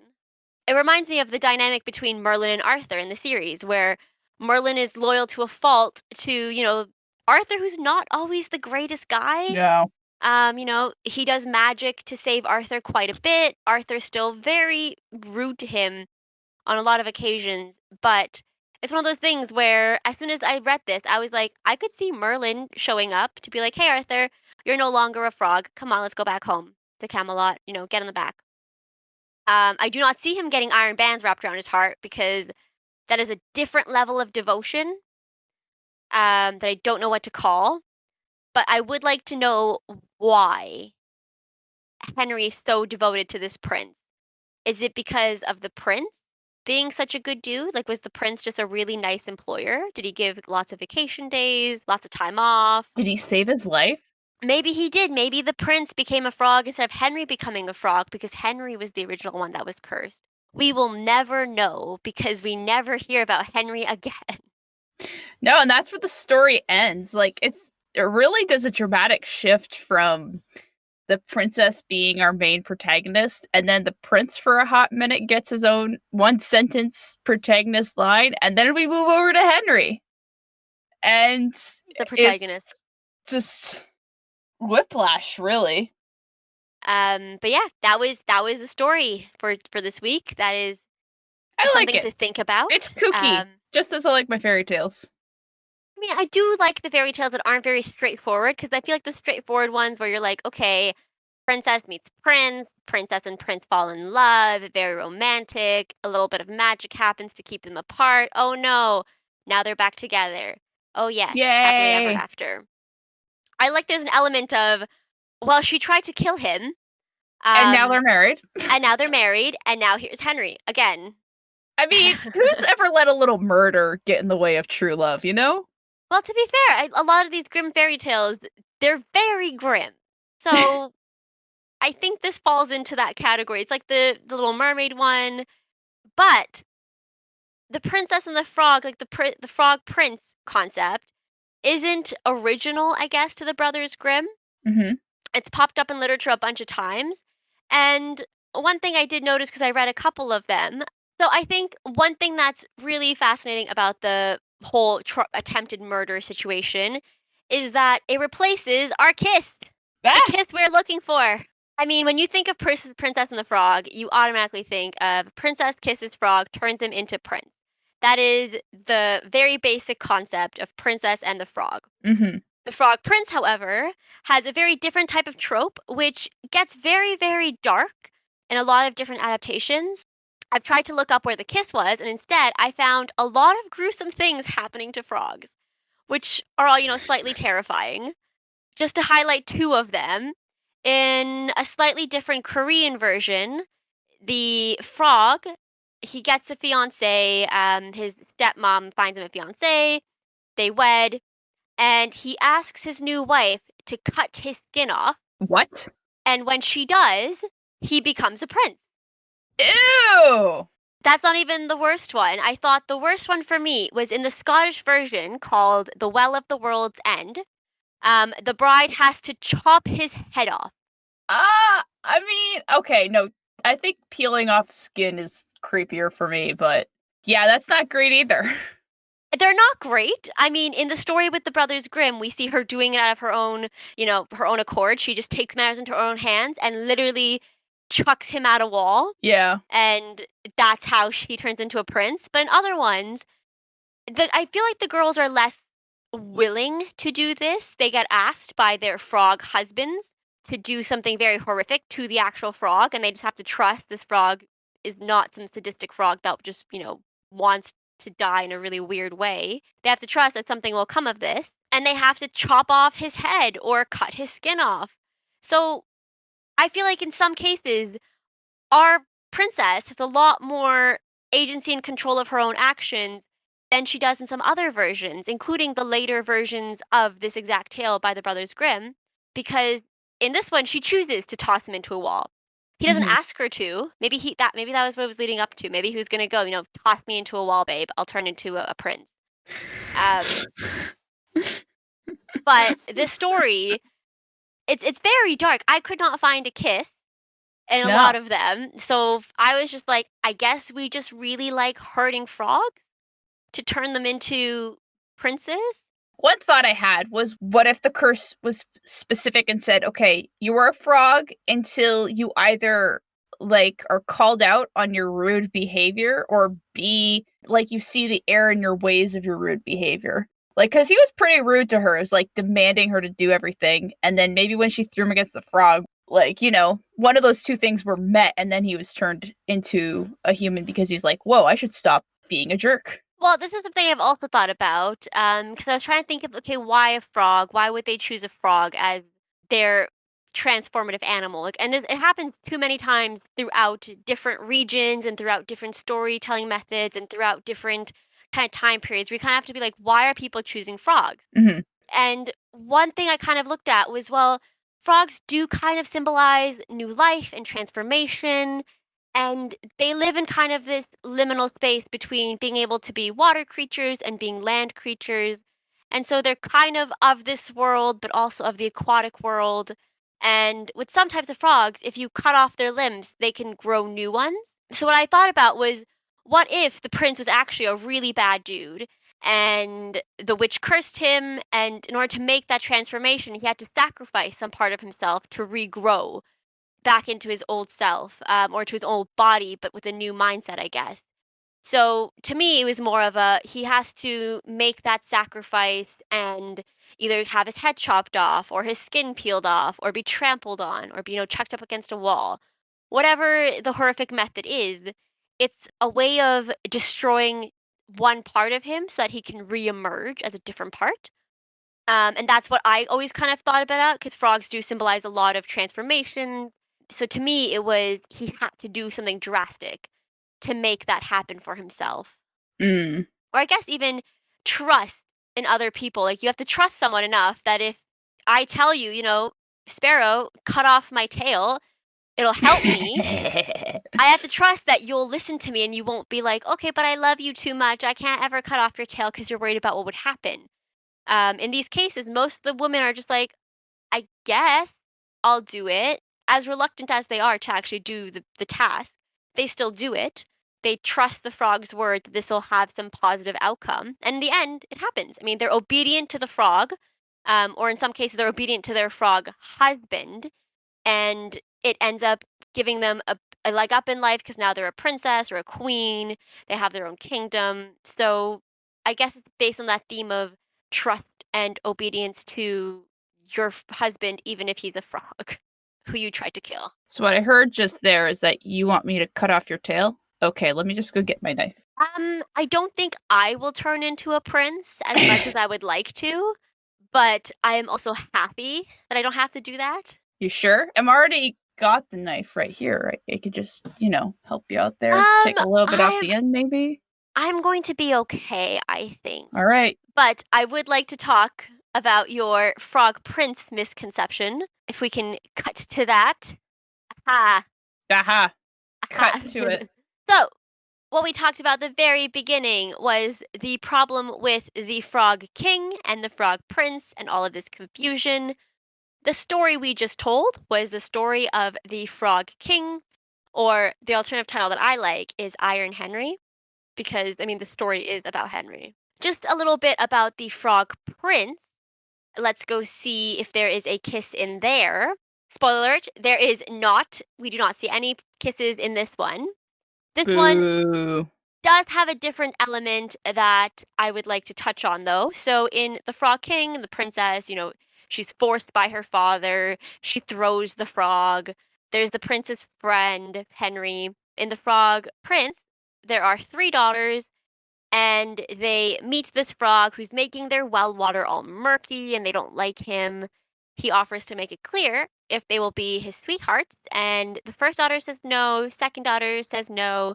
Speaker 2: It reminds me of the dynamic between Merlin and Arthur in the series, where Merlin is loyal to a fault to, Arthur, who's not always the greatest guy.
Speaker 1: No.
Speaker 2: He does magic to save Arthur quite a bit. Arthur's still very rude to him on a lot of occasions, but it's one of those things where as soon as I read this, I was like, I could see Merlin showing up to be like, hey, Arthur, you're no longer a frog. Come on, let's go back home to Camelot. Get in the back. I do not see him getting iron bands wrapped around his heart, because that is a different level of devotion that I don't know what to call. But I would like to know why Henry is so devoted to this prince. Is it because of the prince being such a good dude? Like, was the prince just a really nice employer? Did he give lots of vacation days, lots of time off?
Speaker 1: Did he save his life?
Speaker 2: Maybe he did. Maybe the prince became a frog instead of Henry becoming a frog, because Henry was the original one that was cursed. We will never know, because we never hear about Henry again.
Speaker 1: No, and that's where the story ends. Like, it really does a dramatic shift from the princess being our main protagonist, and then the prince for a hot minute gets his own one sentence protagonist line, and then we move over to Henry. And
Speaker 2: the protagonist.
Speaker 1: It's just whiplash, really.
Speaker 2: But yeah, that was the story for this week. That is something to think about.
Speaker 1: It's kooky, just as I like my fairy tales.
Speaker 2: I mean, I do like the fairy tales that aren't very straightforward, because I feel like the straightforward ones where you're like, okay, princess meets prince, princess and prince fall in love, very romantic, a little bit of magic happens to keep them apart. Oh no, now they're back together. Oh yes,
Speaker 1: yay,
Speaker 2: happily ever after. I like there's an element of, well, she tried to kill him.
Speaker 1: And now they're married.
Speaker 2: And now here's Henry again.
Speaker 1: I mean, who's ever let a little murder get in the way of true love,
Speaker 2: Well, to be fair, a lot of these grim fairy tales they're very grim. So I think this falls into that category. It's like the Little Mermaid one, but the Princess and the Frog, like the Frog Prince concept, isn't original, I guess, to the Brothers Grimm.
Speaker 1: Hmm.
Speaker 2: It's popped up in literature a bunch of times. And one thing I did notice because I read a couple of them. So I think one thing that's really fascinating about the whole attempted murder situation is that it replaces our kiss, the
Speaker 1: Ah!
Speaker 2: kiss we're looking for. I mean, when you think of Princess and the Frog, you automatically think of princess kisses frog, turns him into prince. That is the very basic concept of Princess and the Frog.
Speaker 1: Hmm.
Speaker 2: The Frog Prince, however, has a very different type of trope, which gets very, very dark in a lot of different adaptations. I've tried to look up where the kiss was, and instead I found a lot of gruesome things happening to frogs, which are all, slightly terrifying. Just to highlight two of them, in a slightly different Korean version, the frog, he gets a fiance, his stepmom finds him a fiance, they wed, and he asks his new wife to cut his skin off,
Speaker 1: What?
Speaker 2: and when she does, he becomes a prince.
Speaker 1: Ew!
Speaker 2: That's not even the worst one. I thought the worst one for me was in the Scottish version called The Well of the World's End. The bride has to chop his head off.
Speaker 1: I mean, okay, no, I think peeling off skin is creepier for me, but yeah, that's not great either.
Speaker 2: They're not great. I mean, in the story with the Brothers Grimm, we see her doing it out of her own, her own accord. She just takes matters into her own hands and literally chucks him at a wall.
Speaker 1: Yeah.
Speaker 2: And that's how she turns into a prince. But in other ones, I feel like the girls are less willing to do this. They get asked by their frog husbands to do something very horrific to the actual frog, and they just have to trust this frog is not some sadistic frog that just, wants to die in a really weird way. They have to trust that something will come of this, and they have to chop off his head or cut his skin off. So I feel like in some cases, our princess has a lot more agency and control of her own actions than she does in some other versions, including the later versions of this exact tale by the Brothers Grimm, because in this one she chooses to toss him into a wall. He doesn't
Speaker 1: Hmm.
Speaker 2: ask her to. Maybe that was what it was leading up to. Maybe he was gonna go, toss me into a wall, babe. I'll turn into a prince. Um, but this story, it's very dark. I could not find a kiss in a lot
Speaker 1: No.
Speaker 2: of them. So I was just like, I guess we just really like hurting frogs to turn them into princes.
Speaker 1: One thought I had was, what if the curse was specific and said, okay, you are a frog until you either like are called out on your rude behavior, or B, like you see the error in your ways of your rude behavior. Like, because he was pretty rude to her, is like demanding her to do everything. And then maybe when she threw him against the frog, like, one of those two things were met, and then he was turned into a human because he's like, whoa, I should stop being a jerk.
Speaker 2: Well, this is something I've also thought about, because I was trying to think of, okay, why a frog? Why would they choose a frog as their transformative animal? Like, and it happens too many times throughout different regions and throughout different storytelling methods and throughout different kind of time periods. We kind of have to be like, why are people choosing frogs?
Speaker 1: Hmm.
Speaker 2: And one thing I kind of looked at was, well, frogs do kind of symbolize new life and transformation. And they live in kind of this liminal space between being able to be water creatures and being land creatures. And so they're kind of this world, but also of the aquatic world. And with some types of frogs, if you cut off their limbs, they can grow new ones. So what I thought about was, what if the prince was actually a really bad dude and the witch cursed him, and in order to make that transformation, he had to sacrifice some part of himself to regrow back into his old self, or to his old body, but with a new mindset, I guess. So to me, it was more of a he has to make that sacrifice and either have his head chopped off or his skin peeled off or be trampled on or be, chucked up against a wall. Whatever the horrific method is, it's a way of destroying one part of him so that he can reemerge as a different part. And that's what I always kind of thought about because frogs do symbolize a lot of transformation. So to me, it was he had to do something drastic to make that happen for himself.
Speaker 1: Mm.
Speaker 2: Or I guess even trust in other people. Like you have to trust someone enough that if I tell you, Sparrow, cut off my tail. It'll help me. I have to trust that you'll listen to me and you won't be like, okay, but I love you too much. I can't ever cut off your tail because you're worried about what would happen. In these cases, most of the women are just like, I guess I'll do it. As reluctant as they are to actually do the task, they still do it. They trust the frog's word that this will have some positive outcome. And in the end, it happens. I mean, they're obedient to the frog, or in some cases, they're obedient to their frog husband. And it ends up giving them a leg up in life because now they're a princess or a queen. They have their own kingdom. So I guess it's based on that theme of trust and obedience to your husband, even if he's a frog who you tried to kill.
Speaker 1: So what I heard just there is that you want me to cut off your tail? Okay, let me just go get my knife.
Speaker 2: I don't think I will turn into a prince as much as I would like to, but I am also happy that I don't have to do that.
Speaker 1: You sure? I'm already got the knife right here. Right? I could just, help you out there. Take a little bit off the end, maybe?
Speaker 2: I'm going to be okay, I think.
Speaker 1: All right.
Speaker 2: But I would like to talk about your frog prince misconception, if we can cut to that.
Speaker 1: Aha. Cut to it.
Speaker 2: So, what we talked about at the very beginning was the problem with the frog king and the frog prince and all of this confusion. The story we just told was the story of the frog king, or the alternative title that I like is Iron Henry, because, the story is about Henry. Just a little bit about the frog prince. Let's go see if there is a kiss in there. Spoiler alert, there is not. We do not see any kisses in this one. This one does have a different element that I would like to touch on, though. So in The Frog King, the princess, she's forced by her father. She throws the frog. There's the prince's friend, Henry. In The Frog Prince, there are 3 daughters, and they meet this frog who's making their well water all murky, and they don't like him. He offers to make it clear if they will be his sweethearts, and the first daughter says no, second daughter says no,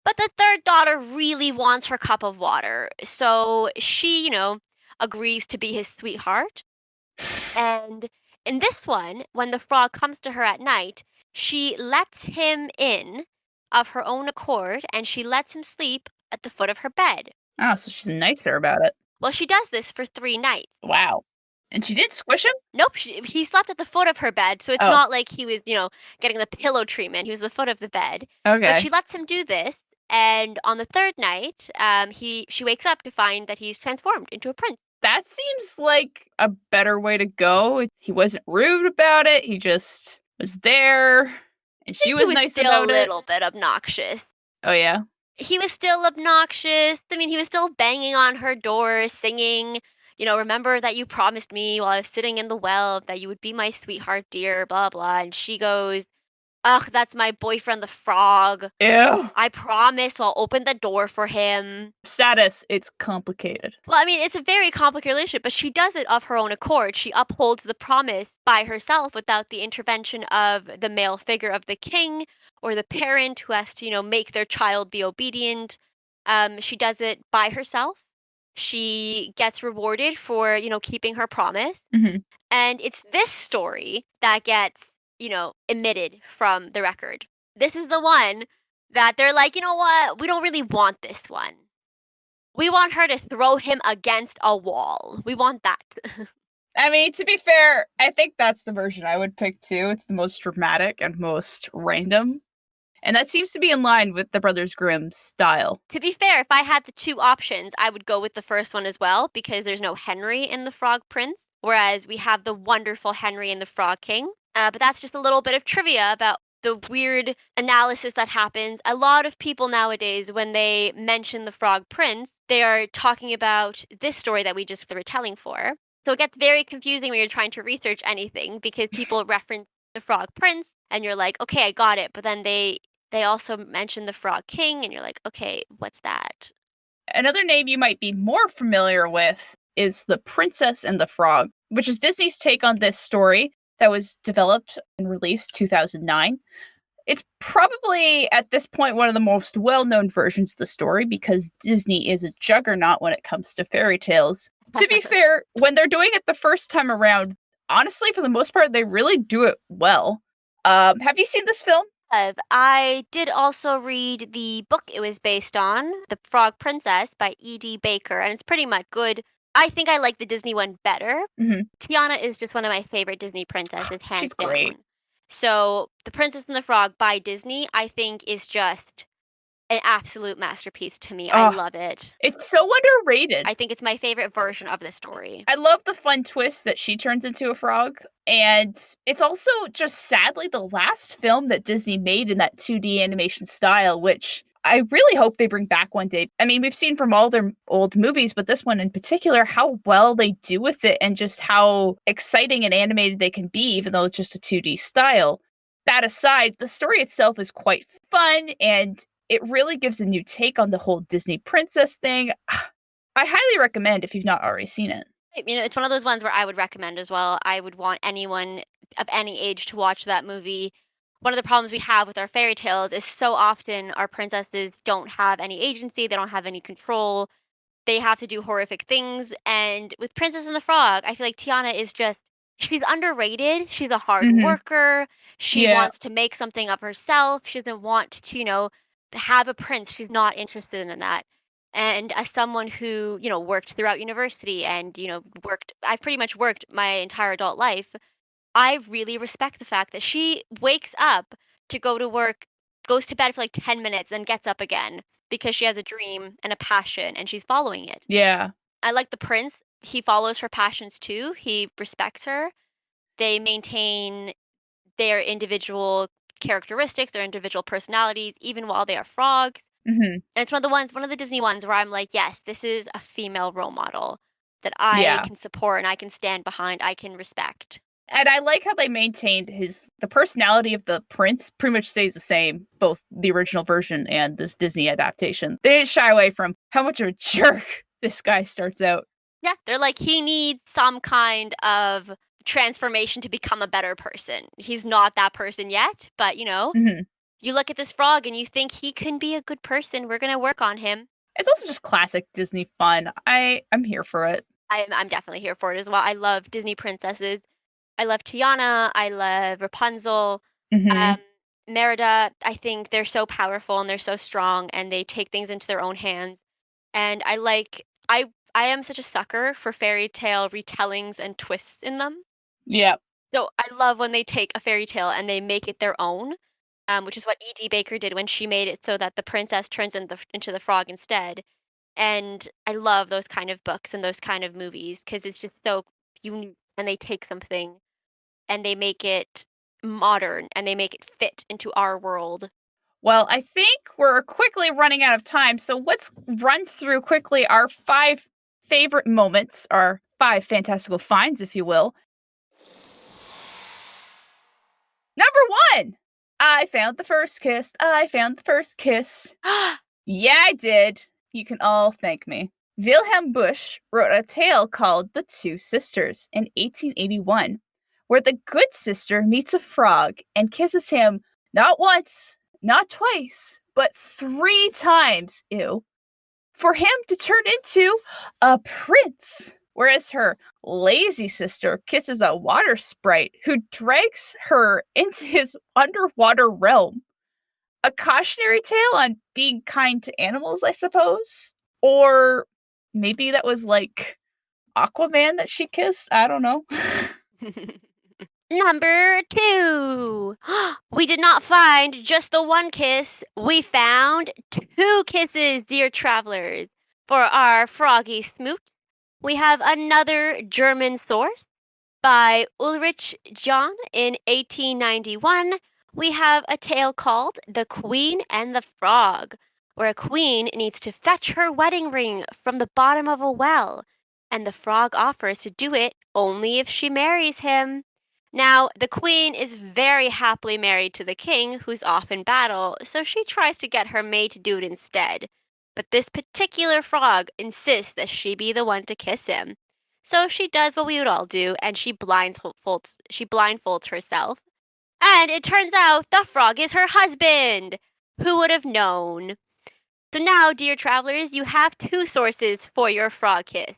Speaker 2: but the third daughter really wants her cup of water. So she, agrees to be his sweetheart. And in this one, when the frog comes to her at night, she lets him in of her own accord, and she lets him sleep at the foot of her bed.
Speaker 1: Oh, so she's nicer about it.
Speaker 2: Well, she does this for 3 nights.
Speaker 1: Wow. And she did squish him?
Speaker 2: Nope, he slept at the foot of her bed, so it's not like he was, getting the pillow treatment. He was at the foot of the bed.
Speaker 1: Okay.
Speaker 2: But she lets him do this, and on the 3rd night, she wakes up to find that he's transformed into a prince.
Speaker 1: That seems like a better way to go. He wasn't rude about it. He just was there, and she was nice about it.
Speaker 2: He was still a little bit obnoxious.
Speaker 1: Oh, yeah?
Speaker 2: He was still obnoxious. He was still banging on her door, singing, remember that you promised me while I was sitting in the well that you would be my sweetheart, dear, blah, blah. And she goes, ugh, that's my boyfriend, the frog.
Speaker 1: Ew.
Speaker 2: I promise I'll open the door for him.
Speaker 1: Status, it's complicated.
Speaker 2: Well, it's a very complicated relationship, but she does it of her own accord. She upholds the promise by herself without the intervention of the male figure of the king or the parent who has to, make their child be obedient. She does it by herself. She gets rewarded for, keeping her promise.
Speaker 1: Mm-hmm.
Speaker 2: And it's this story that gets, omitted from the record. This is the one that they're like, you know what? We don't really want this one. We want her to throw him against a wall. We want that.
Speaker 1: To be fair, I think that's the version I would pick too. It's the most dramatic and most random. And that seems to be in line with the Brothers Grimm's style.
Speaker 2: To be fair, if I had the 2 options, I would go with the first one as well, because there's no Henry in The Frog Prince, whereas we have the wonderful Henry in The Frog King. But that's just a little bit of trivia about the weird analysis that happens. A lot of people nowadays, when they mention The Frog Prince, they are talking about this story that we just were telling for. So it gets very confusing when you're trying to research anything, because people reference The Frog Prince, and you're like, okay, I got it. But then they also mention The Frog King, and you're like, okay, what's that?
Speaker 1: Another name you might be more familiar with is The Princess and the Frog, which is Disney's take on this story that was developed and released 2009. It's probably, at this point, one of the most well-known versions of the story, because Disney is a juggernaut when it comes to fairy tales. To be fair, when they're doing it the first time around, honestly, for the most part, they really do it well. Have you seen this film?
Speaker 2: I did also read the book it was based on, The Frog Princess by E.D. Baker, and it's pretty much good. I think I like the Disney one better.
Speaker 1: Mm-hmm.
Speaker 2: Tiana is just one of my favorite Disney princesses, hands
Speaker 1: She's great.
Speaker 2: down. So, The Princess and the Frog by Disney, I think, is just an absolute masterpiece to me. I
Speaker 1: Oh,
Speaker 2: love it.
Speaker 1: it's so underrated.
Speaker 2: I think it's my favorite version of the story.
Speaker 1: I love the fun twist that she turns into a frog. And it's also just sadly the last film that Disney made in that 2D animation style, which I really hope they bring back one day. I mean, we've seen from all their old movies, but this one in particular, how well they do with it and just how exciting and animated they can be, even though it's just a 2D style. That aside, the story itself is quite fun and it really gives a new take on the whole Disney princess thing. I highly recommend if you've not already seen it.
Speaker 2: It's one of those ones where I would recommend as well. I would want anyone of any age to watch that movie. One of the problems we have with our fairy tales is so often our princesses don't have any agency, they don't have any control. They have to do horrific things. And with Princess and the Frog, I feel like Tiana is just, she's underrated. She's a hard worker. She wants to make something of herself. She doesn't want to, have a prince. She's not interested in that. And as someone who, worked throughout university and, I've pretty much worked my entire adult life, I really respect the fact that she wakes up to go to work, goes to bed for like 10 minutes, then gets up again because she has a dream and a passion and she's following it.
Speaker 1: Yeah.
Speaker 2: I like the prince. He follows her passions too. He respects her. They maintain their individual characteristics, their individual personalities, even while they are frogs.
Speaker 1: Mm-hmm.
Speaker 2: And it's one of the Disney ones where I'm like, yes, this is a female role model that I can support and I can stand behind, I can respect.
Speaker 1: And I like how they maintained the personality of the prince pretty much stays the same, both the original version and this Disney adaptation. They didn't shy away from how much of a jerk this guy starts out.
Speaker 2: Yeah, they're like, he needs some kind of transformation to become a better person. He's not that person yet, but you look at this frog and you think he can be a good person. We're going to work on him.
Speaker 1: It's also just classic Disney fun. I'm here for it.
Speaker 2: I'm definitely here for it as well. I love Disney princesses. I love Tiana. I love Rapunzel. Merida, I think they're so powerful and they're so strong and they take things into their own hands. And I am such a sucker for fairy tale retellings and twists in them.
Speaker 1: Yeah.
Speaker 2: So I love when they take a fairy tale and they make it their own, which is what E.D. Baker did when she made it so that the princess turns into the frog instead. And I love those kind of books and those kind of movies because it's just so unique and they take something and they make it modern and they make it fit into our world.
Speaker 1: Well, I think we're quickly running out of time, so let's run through quickly our 5 favorite moments, our 5 fantastical finds, if you will. Number 1! I found the first kiss. I found the first kiss. Yeah, I did. You can all thank me. Wilhelm Busch wrote a tale called The Two Sisters in 1881, where the good sister meets a frog and kisses him not once, not twice, but 3 times, for him to turn into a prince. Whereas her lazy sister kisses a water sprite who drags her into his underwater realm. A cautionary tale on being kind to animals, I suppose? Or maybe that was like Aquaman that she kissed? I don't know.
Speaker 2: Number 2. We did not find just the one kiss. We found 2 kisses, dear travelers. For our froggy smoot, we have another German source by Ulrich John in 1891. We have a tale called The Queen and the Frog, where a queen needs to fetch her wedding ring from the bottom of a well, and the frog offers to do it only if she marries him. Now, the queen is very happily married to the king, who's off in battle, so she tries to get her maid to do it instead. But this particular frog insists that she be the one to kiss him. So she does what we would all do, and she blindfolds herself. And it turns out the frog is her husband! Who would have known? So now, dear travelers, you have 2 sources for your frog kiss.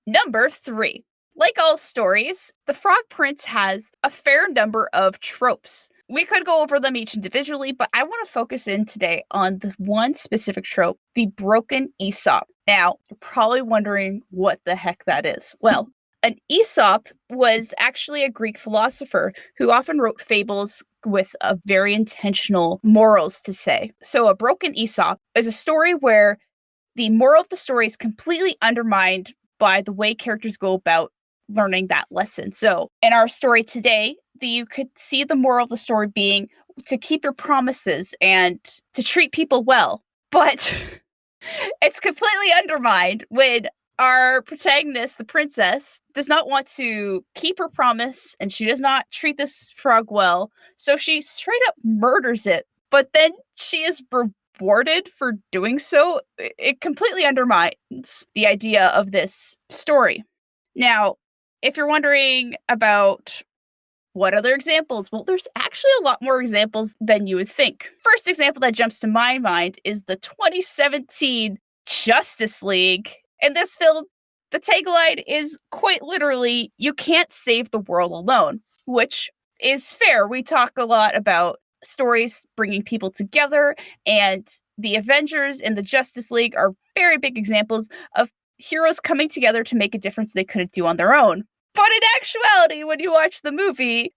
Speaker 1: Number 3. Like all stories, The Frog Prince has a fair number of tropes. We could go over them each individually, but I want to focus in today on the one specific trope, the broken Aesop. Now, you're probably wondering what the heck that is. Well, an Aesop was actually a Greek philosopher who often wrote fables with a very intentional morals to say. So a broken Aesop is a story where the moral of the story is completely undermined by the way characters go about learning that lesson. So in our story today, you could see the moral of the story being to keep your promises and to treat people well. But it's completely undermined when our protagonist, the princess, does not want to keep her promise and she does not treat this frog well. So she straight up murders it. But then she is rewarded for doing so. It completely undermines the idea of this story. Now, if you're wondering about what other examples, well, there's actually a lot more examples than you would think. First example that jumps to my mind is the 2017 Justice League. In this film, the tagline is quite literally, "You can't save the world alone," which is fair. We talk a lot about stories bringing people together, and the Avengers and the Justice League are very big examples of heroes coming together to make a difference they couldn't do on their own. But in actuality, when you watch the movie,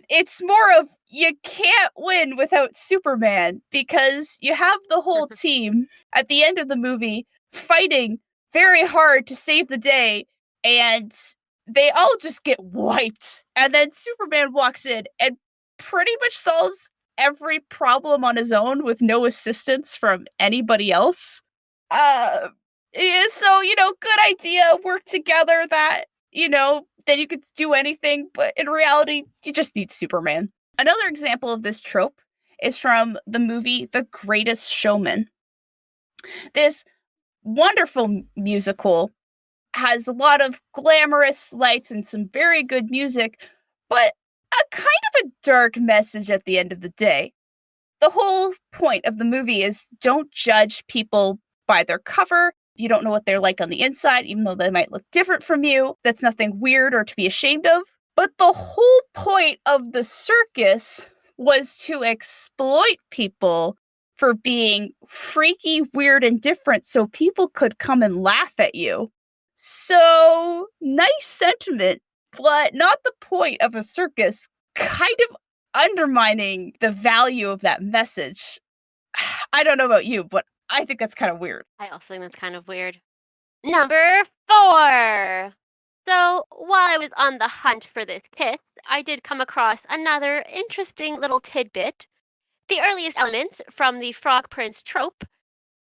Speaker 1: it's more of you can't win without Superman because you have the whole team at the end of the movie fighting very hard to save the day, and they all just get wiped. And then Superman walks in and pretty much solves every problem on his own with no assistance from anybody else. So, good idea, work together, that, then you could do anything, but in reality, you just need Superman. Another example of this trope is from the movie The Greatest Showman. This wonderful musical has a lot of glamorous lights and some very good music, but a kind of a dark message at the end of the day. The whole point of the movie is don't judge people by their cover. You don't know what they're like on the inside, even though they might look different from you. That's nothing weird or to be ashamed of. But the whole point of the circus was to exploit people for being freaky, weird, and different so people could come and laugh at you. So, nice sentiment, but not the point of a circus, kind of undermining the value of that message. I don't know about you, but I think that's kind of weird.
Speaker 2: I also think that's kind of weird. Number 4. So, while I was on the hunt for this kiss, I did come across another interesting little tidbit. The earliest elements from the Frog Prince trope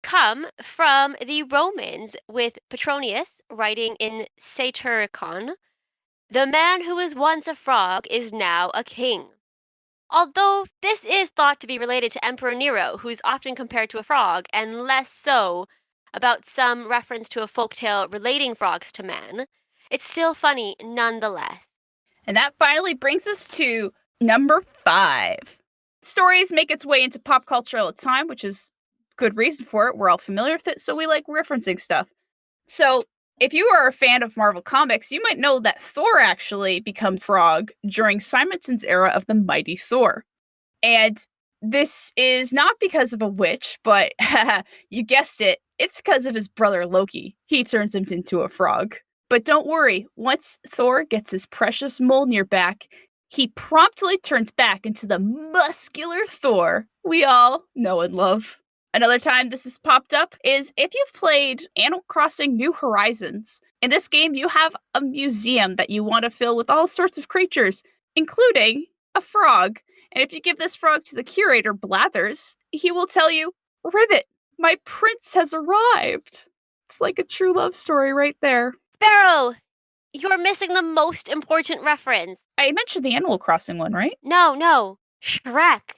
Speaker 2: come from the Romans, with Petronius writing in Satyricon, "The man who was once a frog is now a king." Although this is thought to be related to Emperor Nero, who's often compared to a frog, and less so about some reference to a folktale relating frogs to man, it's still funny nonetheless.
Speaker 1: And that finally brings us to number 5. Stories make its way into pop culture all the time, which is good reason for it. We're all familiar with it, so we like referencing stuff. So, if you are a fan of Marvel Comics, you might know that Thor actually becomes frog during Simonson's era of the Mighty Thor. And this is not because of a witch, but you guessed it, it's because of his brother Loki. He turns him into a frog. But don't worry, once Thor gets his precious Mjolnir back, he promptly turns back into the muscular Thor we all know and love. Another time this has popped up is if you've played Animal Crossing New Horizons. In this game, you have a museum that you want to fill with all sorts of creatures, including a frog. And if you give this frog to the curator, Blathers, he will tell you, "Ribbit, my prince has arrived." It's like a true love story right there.
Speaker 2: Sparrow, you're missing the most important reference.
Speaker 1: I mentioned the Animal Crossing one, right?
Speaker 2: No, Shrek.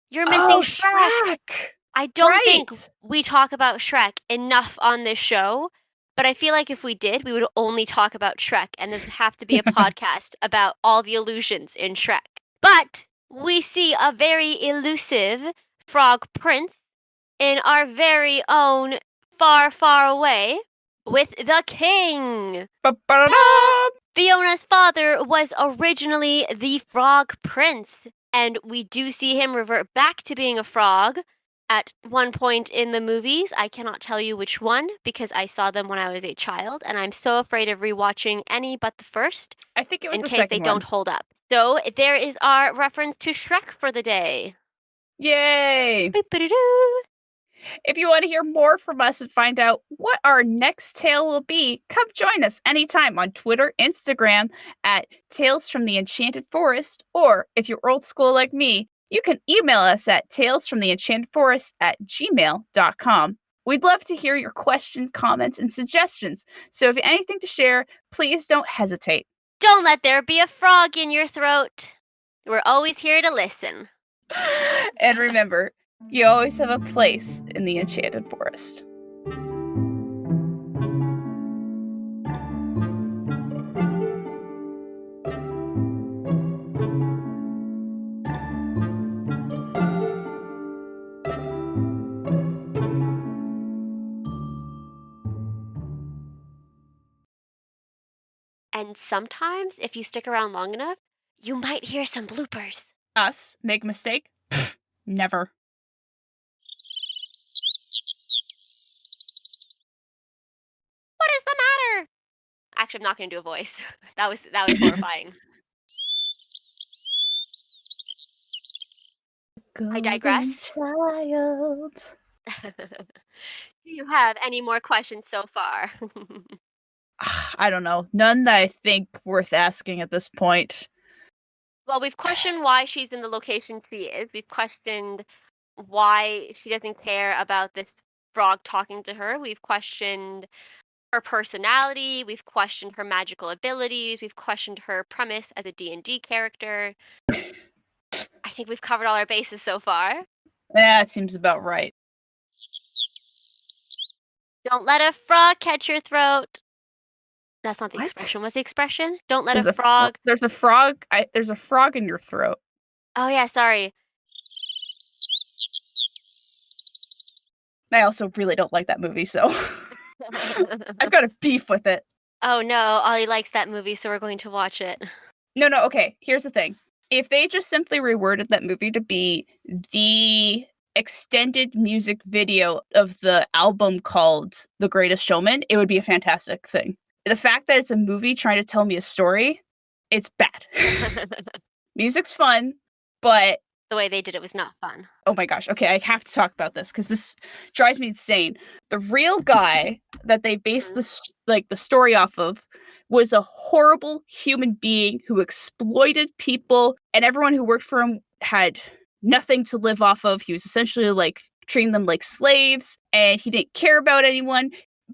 Speaker 2: You're missing
Speaker 1: Shrek!
Speaker 2: I don't think we talk about Shrek enough on this show, but I feel like if we did, we would only talk about Shrek, and this would have to be a podcast about all the illusions in Shrek. But we see a very elusive frog prince in our very own Far, Far Away, with the king.
Speaker 1: Ba-ba-da-da!
Speaker 2: Fiona's father was originally the Frog Prince, and we do see him revert back to being a frog at one point in the movies. I cannot tell you which one because I saw them when I was a child, and I'm so afraid of rewatching any but the first
Speaker 1: I think it was
Speaker 2: in
Speaker 1: the
Speaker 2: case they
Speaker 1: second
Speaker 2: don't
Speaker 1: one.
Speaker 2: hold up. So there is our reference to Shrek for the day.
Speaker 1: Yay!
Speaker 2: Boop-a-doo-doo.
Speaker 1: If you want to hear more from us and find out what our next tale will be, come join us anytime on Twitter, Instagram at Tales from the Enchanted Forest, or if you're old school like me, you can email us at talesfromthenchantedforest@gmail.com. We'd love to hear your questions, comments, and suggestions. So if you have anything to share, please don't hesitate.
Speaker 2: Don't let there be a frog in your throat. We're always here to listen.
Speaker 1: And remember, you always have a place in the Enchanted Forest.
Speaker 2: And sometimes, if you stick around long enough, you might hear some bloopers.
Speaker 1: Us make a mistake? Never.
Speaker 2: What is the matter? Actually, I'm not going to do a voice. That was horrifying. I digress.
Speaker 1: Child.
Speaker 2: Do you have any more questions so far?
Speaker 1: I don't know. None that I think worth asking at this point.
Speaker 2: Well, we've questioned why she's in the location she is. We've questioned why she doesn't care about this frog talking to her. We've questioned her personality. We've questioned her magical abilities. We've questioned her premise as a D&D character. I think we've covered all our bases so far.
Speaker 1: Yeah, it seems about right.
Speaker 2: Don't let a frog catch your throat. That's not the
Speaker 1: What?
Speaker 2: expression. What's the expression? Don't let
Speaker 1: There's
Speaker 2: a frog.
Speaker 1: There's a frog. There's a frog in your throat.
Speaker 2: Oh yeah, sorry.
Speaker 1: I also really don't like that movie, so I've got a beef with it.
Speaker 2: Oh no, Ollie likes that movie, so we're going to watch it.
Speaker 1: No, okay. Here's the thing. If they just simply reworded that movie to be the extended music video of the album called The Greatest Showman, it would be a fantastic thing. The fact that it's a movie trying to tell me a story, it's bad. Music's fun, but
Speaker 2: the way they did it was not fun.
Speaker 1: Oh my gosh. Okay, I have to talk about this because this drives me insane. The real guy that they based the story off of was a horrible human being who exploited people, and everyone who worked for him had nothing to live off of. He was essentially like treating them like slaves, and he didn't care about anyone.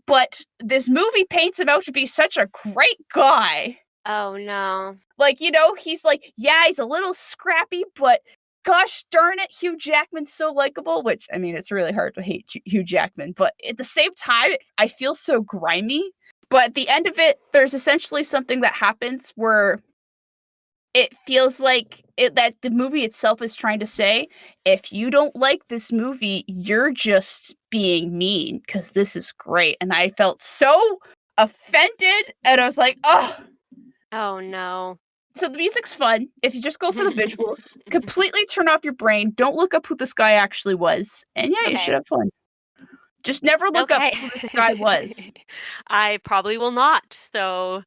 Speaker 1: But this movie paints him out to be such a great guy.
Speaker 2: Oh no.
Speaker 1: Like, he's like, yeah, he's a little scrappy, but gosh darn it, Hugh Jackman's so likable, which, I mean, it's really hard to hate Hugh Jackman, but at the same time, I feel so grimy. But at the end of it, there's essentially something that happens where it feels like that the movie itself is trying to say, if you don't like this movie, you're just being mean, because this is great. And I felt so offended, and I was like, oh.
Speaker 2: Oh no.
Speaker 1: So the music's fun. If you just go for the visuals, completely turn off your brain. Don't look up who this guy actually was. And yeah, you should have fun. Just never look up who this guy was.
Speaker 2: I probably will not. So